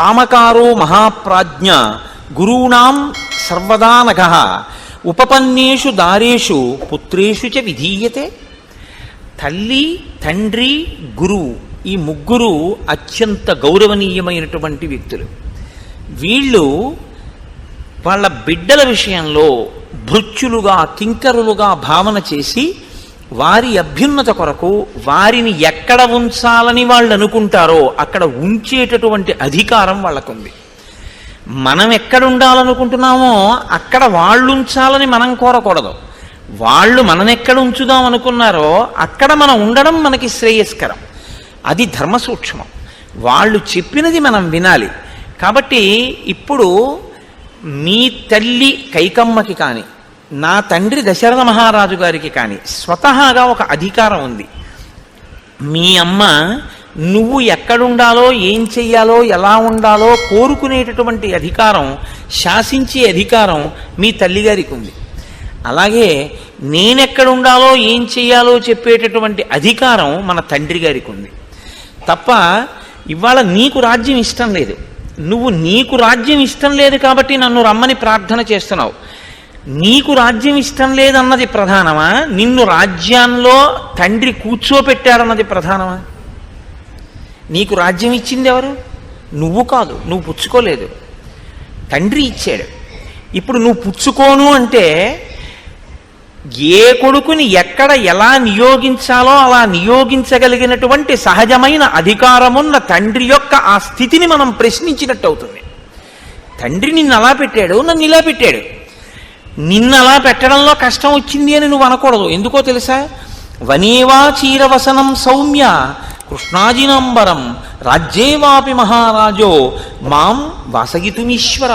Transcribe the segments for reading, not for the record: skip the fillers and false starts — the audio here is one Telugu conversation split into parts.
కామకారో మహాప్రాజ్ఞ గురూణాం సర్వదా నఘః ఉపపన్నేషు దారేషు పుత్రేషు చ విధీయతే. తల్లి, తండ్రి, గురువు, ఈ ముగ్గురు అత్యంత గౌరవనీయమైనటువంటి వ్యక్తులు. వీళ్ళు వాళ్ళ బిడ్డల విషయంలో భృత్యులుగా, కింకరులుగా భావన చేసి వారి అభ్యున్నత కొరకు వారిని ఎక్కడ ఉంచాలని వాళ్ళు అనుకుంటారో అక్కడ ఉంచేటటువంటి అధికారం వాళ్ళకుంది. మనం ఎక్కడ ఉండాలనుకుంటున్నామో అక్కడ వాళ్ళు ఉంచాలని మనం కోరకూడదు. వాళ్ళు మననెక్కడ ఉంచుదాం అనుకున్నారో అక్కడ మనం ఉండడం మనకి శ్రేయస్కరం. అది ధర్మ సూక్ష్మం. వాళ్ళు చెప్పినది మనం వినాలి. కాబట్టి ఇప్పుడు మీ తల్లి కైకమ్మకి కానీ, నా తండ్రి దశరథ మహారాజు గారికి కానీ స్వతహాగా ఒక అధికారం ఉంది. మీ అమ్మ నువ్వు ఎక్కడుండాలో, ఏం చెయ్యాలో, ఎలా ఉండాలో కోరుకునేటటువంటి అధికారం, శాసించే అధికారం మీ తల్లిగారికి ఉంది. అలాగే నేనెక్కడుండాలో, ఏం చెయ్యాలో చెప్పేటటువంటి అధికారం మన తండ్రి గారికి ఉంది. తప్ప ఇవాళ నీకు రాజ్యం ఇష్టం లేదు, నీకు రాజ్యం ఇష్టం లేదు కాబట్టి నన్ను రమ్మని ప్రార్థన చేస్తున్నావు. నీకు రాజ్యం ఇష్టం లేదన్నది ప్రధానమా, నిన్ను రాజ్యాల్లో తండ్రి కూర్చోపెట్టాడన్నది ప్రధానమా? నీకు రాజ్యం ఇచ్చింది ఎవరు? నువ్వు కాదు, నువ్వు పుచ్చుకోలేదు, తండ్రి ఇచ్చాడు. ఇప్పుడు నువ్వు పుచ్చుకోను అంటే ఏ కొడుకుని ఎక్కడ ఎలా నియోగించాలో అలా నియోగించగలిగినటువంటి సహజమైన అధికారమున్న తండ్రి యొక్క ఆ స్థితిని మనం ప్రశ్నించినట్టు అవుతుంది. తండ్రి నిన్ను అలా పెట్టాడు, నన్ను ఇలా పెట్టాడు. నిన్ను అలా పెట్టడంలో కష్టం వచ్చింది అని నువ్వు అనకూడదు. ఎందుకో తెలుసా? వనేవా చీరవసనం సౌమ్య కృష్ణాజినంబరం రాజ్యేవాపి మహారాజో మాం వాసగితుమీశ్వర.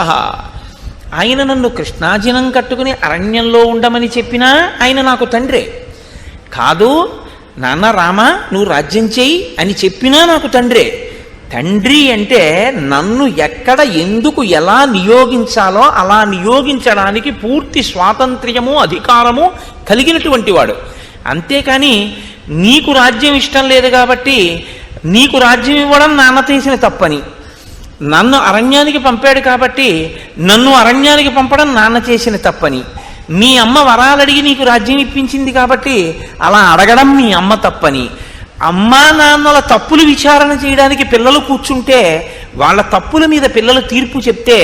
ఆయన నన్ను కృష్ణాజినం కట్టుకుని అరణ్యంలో ఉండమని చెప్పినా ఆయన నాకు తండ్రే. కాదు నాన్న రామ నువ్వు రాజ్యం చెయ్యి అని చెప్పినా నాకు తండ్రే. తండ్రి అంటే నన్ను ఎక్కడ, ఎందుకు, ఎలా నియోగించాలో అలా నియోగించడానికి పూర్తి స్వాతంత్ర్యము, అధికారము కలిగినటువంటి వాడు. అంతేకాని నీకు రాజ్యం ఇష్టం లేదు కాబట్టి నీకు రాజ్యం ఇవ్వడం నాన్న చేసిన తప్పని, నన్ను అరణ్యానికి పంపాడు కాబట్టి నన్ను అరణ్యానికి పంపడం నాన్న చేసిన తప్పని, మీ అమ్మ వరాలడిగి నీకు రాజ్యం ఇప్పించింది కాబట్టి అలా అడగడం మీ అమ్మ తప్పని, అమ్మా నాన్నల తప్పులు విచారణ చేయడానికి పిల్లలు కూర్చుంటే వాళ్ళ తప్పుల మీద పిల్లలు తీర్పు చెప్తే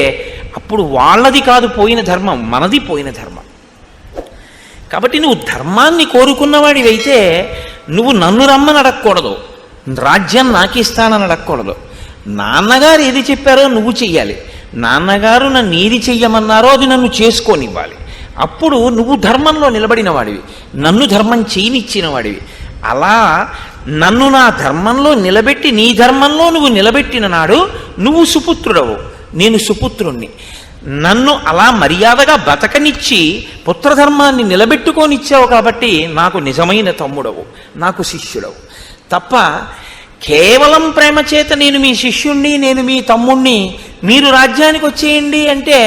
అప్పుడు వాళ్ళది కాదు పోయిన ధర్మం, మనది పోయిన ధర్మం. కాబట్టి నువ్వు ధర్మాన్ని కోరుకున్నవాడివైతే నువ్వు నన్ను రమ్మని అడగకూడదు, రాజ్యం నాకు ఇస్తానని అడగకూడదు. నాన్నగారు ఏది చెప్పారో నువ్వు చెయ్యాలి. నాన్నగారు నన్ను ఏది చెయ్యమన్నారో అది నన్ను చేసుకోనివ్వాలి. అప్పుడు నువ్వు ధర్మంలో నిలబడిన వాడివి, నన్ను ధర్మం చేయనిచ్చిన వాడివి. అలా నన్ను నా ధర్మంలో నిలబెట్టి నీ ధర్మంలో నువ్వు నిలబెట్టిన నాడు నువ్వు సుపుత్రుడవు, నేను సుపుత్రుణ్ణి. నన్ను అలా మర్యాదగా బతకనిచ్చి పుత్రధర్మాన్ని నిలబెట్టుకోనిచ్చావు కాబట్టి నాకు నిజమైన తమ్ముడవు, నాకు శిష్యుడవు. తప్ప కేవలం ప్రేమ చేత నేను మీ శిష్యుణ్ణి, నేను మీ తమ్ముణ్ణి, మీరు రాజ్యానికి వచ్చేయండి అంటే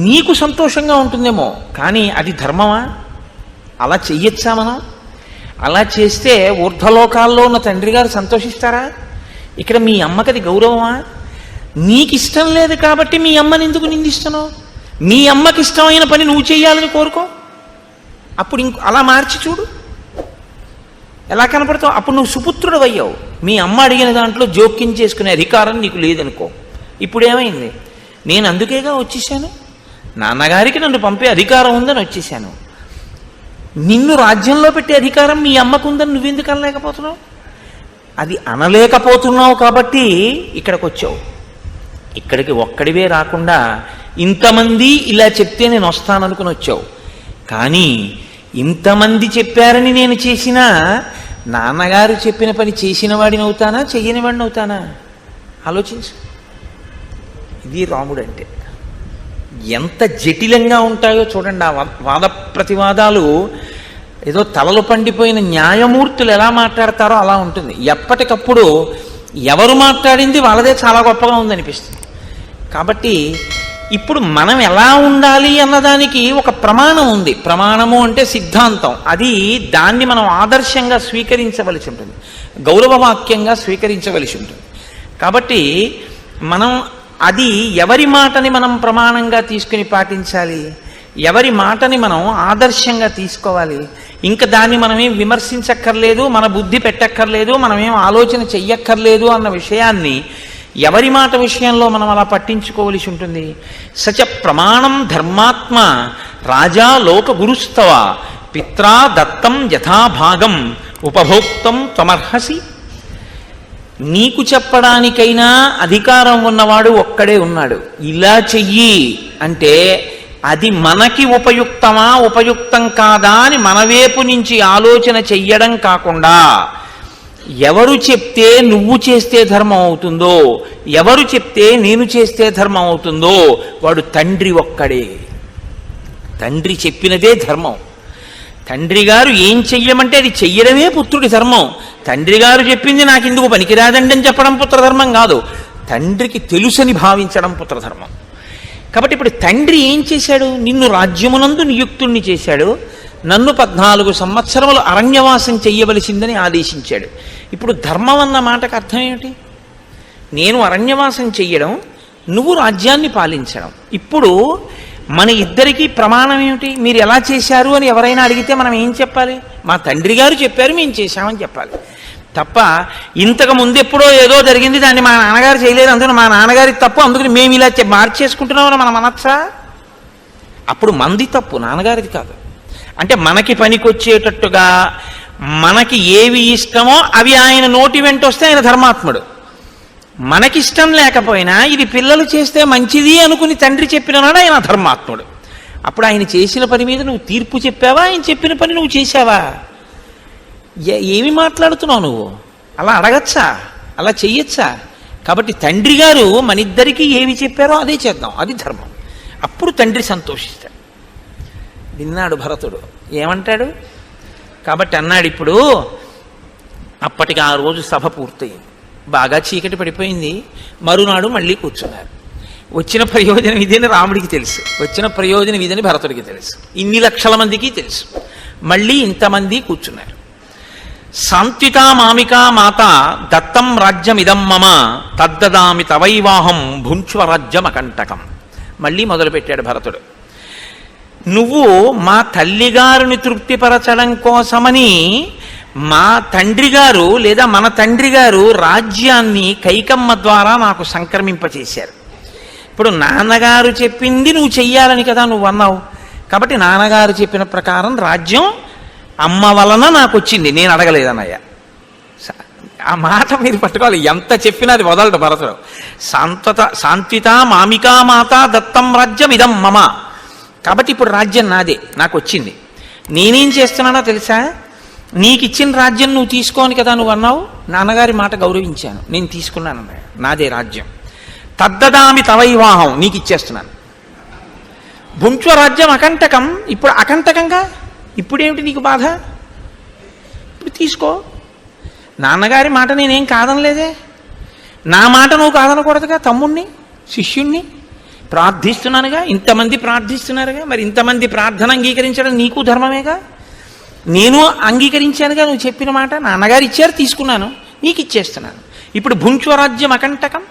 నీకు సంతోషంగా ఉంటుందేమో, కానీ అది ధర్మమా? అలా చెయ్యొచ్చా మనం? అలా చేస్తే ఊర్ధ్వలోకాల్లో ఉన్న తండ్రి గారు సంతోషిస్తారా? ఇక్కడ మీ అమ్మకది గౌరవమా? నీకు ఇష్టం లేదు కాబట్టి మీ అమ్మని ఎందుకు నిందిస్తున్నావు? మీ అమ్మకి ఇష్టమైన పని నువ్వు చేయాలని కోరుకో. అప్పుడు అలా మార్చి చూడు ఎలా కనపడతావు. అప్పుడు నువ్వు సుపుత్రుడు అయ్యావు. మీ అమ్మ అడిగిన దాంట్లో జోక్యం చేసుకునే అధికారం నీకు లేదనుకో. ఇప్పుడు ఏమైంది? నేను అందుకేగా వచ్చేసాను, నాన్నగారికి నన్ను పంపే అధికారం ఉందని వచ్చేసాను. నిన్ను రాజ్యంలో పెట్టే అధికారం మీ అమ్మకు ఉందని నువ్వెందుకు అనలేకపోతున్నావు? అది అనలేకపోతున్నావు కాబట్టి ఇక్కడికి వచ్చావు. ఇక్కడికి ఒక్కడివే రాకుండా ఇంతమంది ఇలా చెప్తే నేను వస్తాననుకుని వచ్చావు. కానీ ఇంతమంది చెప్పారని నేను చేసినా నాన్నగారు చెప్పిన పని చేసిన వాడిని అవుతానా, చెయ్యని వాడిని అవుతానా? ఆలోచించు. ఇది రాముడు అంటే ఎంత జటిలంగా ఉంటాయో చూడండి. ఆ వాద ప్రతివాదాలు ఏదో తలలు పండిపోయిన న్యాయమూర్తులు ఎలా మాట్లాడతారో అలా ఉంటుంది. ఎప్పటికప్పుడు ఎవరు మాట్లాడింది వాళ్ళదే చాలా గొప్పగా ఉందనిపిస్తుంది. కాబట్టి ఇప్పుడు మనం ఎలా ఉండాలి అన్నదానికి ఒక ప్రమాణం ఉంది. ప్రమాణము అంటే సిద్ధాంతం. అది దాన్ని మనం ఆదర్శంగా స్వీకరించవలసి ఉంటుంది, గౌరవవాక్యంగా స్వీకరించవలసి ఉంటుంది. కాబట్టి మనం అది ఎవరి మాటని మనం ప్రమాణంగా తీసుకుని పాటించాలి, ఎవరి మాటని మనం ఆదర్శంగా తీసుకోవాలి. ఇంకా దాన్ని మనమేం విమర్శించక్కర్లేదు, మన బుద్ధి పెట్టక్కర్లేదు, మనమేం ఆలోచన చెయ్యక్కర్లేదు అన్న విషయాన్ని ఎవరి మాట విషయంలో మనం అలా పట్టించుకోవలసి ఉంటుంది. సచ ప్రమాణం ధర్మాత్మ రాజా లోక గురుస్తవ పిత్రా దత్తం యథాభాగం ఉపభోక్తం త్వమర్హసి. నీకు చెప్పడానికైనా అధికారం ఉన్నవాడు ఒక్కడే ఉన్నాడు. ఇలా చెయ్యి అంటే అది మనకి ఉపయుక్తమా ఉపయుక్తం కాదా అని మన వైపు నుంచి ఆలోచన చెయ్యడం కాకుండా, ఎవరు చెప్తే నువ్వు చేస్తే ధర్మం అవుతుందో, ఎవరు చెప్తే నేను చేస్తే ధర్మం అవుతుందో వాడు తండ్రి ఒక్కడే. తండ్రి చెప్పినదే ధర్మం. తండ్రి గారు ఏం చెయ్యమంటే అది చెయ్యడమే పుత్రుడి ధర్మం. తండ్రి గారు చెప్పింది నాకు ఇందుకు పనికిరాదండి అని చెప్పడం పుత్రధర్మం కాదు, తండ్రికి తెలుసని భావించడం పుత్రధర్మం. కాబట్టి ఇప్పుడు తండ్రి ఏం చేశాడు? నిన్ను రాజ్యమునందు నియుక్తుణ్ణి చేశాడు, నన్ను 14 సంవత్సరములు అరణ్యవాసం చెయ్యవలసిందని ఆదేశించాడు. ఇప్పుడు ధర్మం అన్న మాటకు అర్థం ఏమిటి? నేను అరణ్యవాసం చెయ్యడం, నువ్వు రాజ్యాన్ని పాలించడం. ఇప్పుడు మన ఇద్దరికీ ప్రమాణం ఏమిటి? మీరు ఎలా చేశారు అని ఎవరైనా అడిగితే మనం ఏం చెప్పాలి? మా తండ్రి గారు చెప్పారు, మేము చేశామని చెప్పాలి తప్ప, ఇంతకు ముందు ఎప్పుడో ఏదో జరిగింది, దాన్ని మా నాన్నగారు చేయలేదు, అందుకని మా నాన్నగారి తప్పు, అందుకని మేము ఇలా మార్చేసుకుంటున్నామని మనం అనొచ్చా? అప్పుడు మంది తప్పు, నాన్నగారిది కాదు. అంటే మనకి పనికొచ్చేటట్టుగా మనకి ఏవి ఇష్టమో అవి ఆయన నోటి వెంట వస్తే ఆయన ధర్మాత్ముడు. మనకిష్టం లేకపోయినా ఇది పిల్లలు చేస్తే మంచిది అనుకుని తండ్రి చెప్పినాడు ఆయన ధర్మాత్ముడు. అప్పుడు ఆయన చేసిన పని మీద నువ్వు తీర్పు చెప్పావా? ఆయన చెప్పిన పని నువ్వు చేశావా? ఏమి మాట్లాడుతున్నావు నువ్వు? అలా అడగచ్చా? అలా చెయ్యొచ్చా? కాబట్టి తండ్రి గారు మన ఇద్దరికీ ఏవి చెప్పారో అదే చేద్దాం, అది ధర్మం. అప్పుడు తండ్రి సంతోషిస్తాడు. విన్నాడు భరతుడు, ఏమంటాడు? కాబట్టి అన్నాడు, ఇప్పుడు అప్పటికి ఆ రోజు సభ పూర్తయింది, బాగా చీకటి పడిపోయింది. మరునాడు మళ్ళీ కూర్చున్నారు. వచ్చిన ప్రయోజనం ఇదని రాముడికి తెలుసు, వచ్చిన ప్రయోజనం ఇదని భరతుడికి తెలుసు, ఇన్ని లక్షల మందికి తెలుసు. మళ్ళీ ఇంతమంది కూర్చున్నారు. సాంత్వితా మామికా మాత దత్తం రాజ్యమిదం మమ తద్దదామి తవైవాహం భుంక్ష్వరాజ్యమకంటకం. మళ్ళీ మొదలుపెట్టాడు భరతుడు, నువ్వు మా తల్లిగారిని తృప్తిపరచడం కోసమని మా తండ్రి గారు లేదా మన తండ్రి గారు రాజ్యాన్ని కైకమ్మ ద్వారా నాకు సంక్రమింపచేశారు. ఇప్పుడు నాన్నగారు చెప్పింది నువ్వు చెయ్యాలని కదా నువ్వు అన్నావు. కాబట్టి నాన్నగారు చెప్పిన ప్రకారం రాజ్యం అమ్మ వలన నాకు వచ్చింది, నేను అడగలేదన్నయ్య. ఆ మాట మీరు పట్టుకోవాలి, ఎంత చెప్పినా అది వదలడు భరతుడు. సాంత్విత మామికా మాత దత్తం రాజ్యం ఇదం మమ. కాబట్టి ఇప్పుడు రాజ్యం నాదే, నాకు వచ్చింది. నేనేం చేస్తున్నానో తెలుసా? నీకు ఇచ్చిన రాజ్యం నువ్వు తీసుకోని కదా నువ్వు అన్నావు. నాన్నగారి మాట గౌరవించాను, నేను తీసుకున్నాను అన్నయ్య, నాదే రాజ్యం. తద్దదామి తవైవాహం, నీకు ఇచ్చేస్తున్నాను. భుంక్ష్వరాజ్యం అకంటకం, ఇప్పుడు అకంటకంగా ఇప్పుడేమిటి నీకు బాధ? ఇప్పుడు తీసుకో. నాన్నగారి మాట నేనేం కాదనలేదే, నా మాట నువ్వు కాదనకూడదుగా. తమ్ముణ్ణి శిష్యుణ్ణి ప్రార్థిస్తున్నానుగా, ఇంతమంది ప్రార్థిస్తున్నారుగా, మరి ఇంతమంది ప్రార్థన అంగీకరించడం నీకు ధర్మమేగా. నేను అంగీకరించానుగా నువ్వు చెప్పిన మాట. నాన్నగారు ఇచ్చారు, తీసుకున్నాను, నీకు ఇచ్చేస్తున్నాను. ఇప్పుడు భుంక్ష్వరాజ్యం అకంటకం,